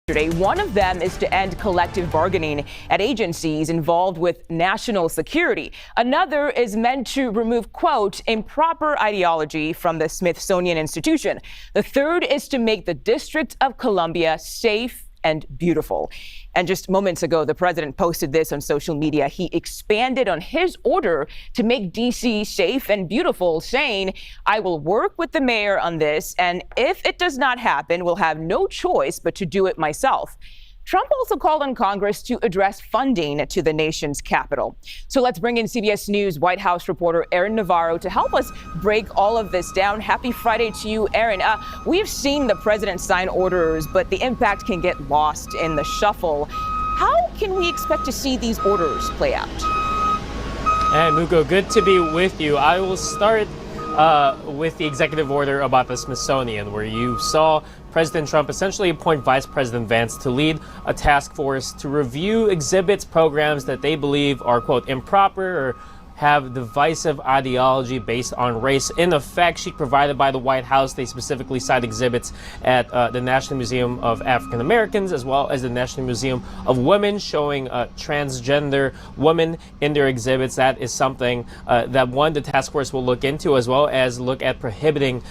One of them is to end collective bargaining at agencies involved with national security. Another is meant to remove, quote, improper ideology from the Smithsonian Institution. The third is to make the District of Columbia safe and beautiful. And just moments ago, the president posted this on social media. He expanded on his order to make D.C. safe and beautiful, saying, I will work with the mayor on this, and if it does not happen, we'll have no choice but to do it myself. Trump also called on Congress to address funding to the nation's capital. So let's bring in CBS News White House reporter Aaron Navarro to help us break all of this down. Happy Friday to you, Aaron. We've seen the president sign orders, but the impact can get lost in the shuffle. How can we expect to see these orders play out? Hey, Muko, good to be with you. I will start with the executive order about the Smithsonian, where you saw President Trump essentially appoint Vice President Vance to lead a task force to review exhibits, programs that they believe are, quote, improper or have divisive ideology based on race. In a fact sheet provided by the White House, they specifically cite exhibits at the National Museum of African Americans as well as the National Museum of Women showing transgender women in their exhibits. That is something that the task force will look into, as well as look at prohibiting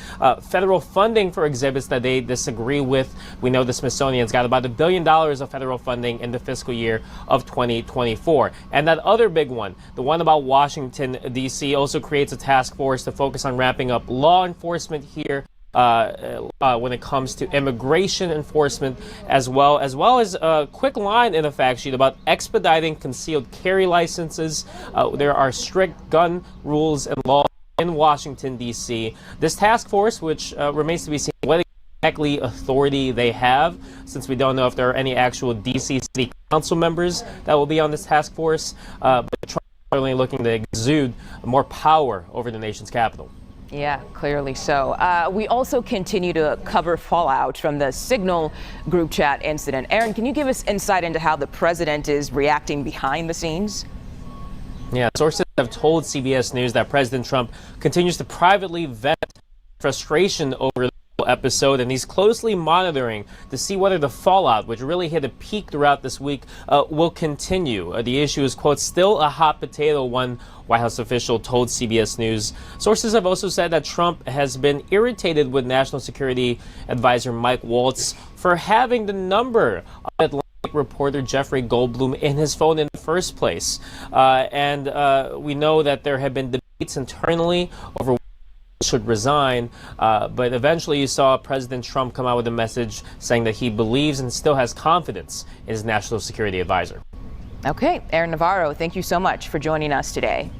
federal funding for exhibits that they disagree with. We know the Smithsonian's got about $1 billion of federal funding in the fiscal year of 2024. And that other big one, the one about Washington, D.C., also creates a task force to focus on ramping up law enforcement here when it comes to immigration enforcement, as well as a quick line in the fact sheet about expediting concealed carry licenses. There are strict gun rules and laws in Washington, D.C. This task force, which remains to be seen what exactly authority they have, since we don't know if there are any actual D.C. City Council members that will be on this task force, but Trump certainly looking to exude more power over the nation's capital. Yeah, clearly so. We also continue to cover fallout from the Signal group chat incident. Aaron, can you give us insight into how the president is reacting behind the scenes? Yeah, sources have told CBS News that President Trump continues to privately vent frustration over the episode, and he's closely monitoring to see whether the fallout, which really hit a peak throughout this week, will continue. The issue is, quote, still a hot potato, one White House official told CBS News. Sources have also said that Trump has been irritated with National Security Advisor Mike Waltz for having the number of Atlantic reporter Jeffrey Goldblum in his phone in the first place. We know that there have been debates internally over should resign, but eventually you saw President Trump come out with a message saying that he believes and still has confidence in his national security advisor. Okay, Aaron Navarro, thank you so much for joining us today.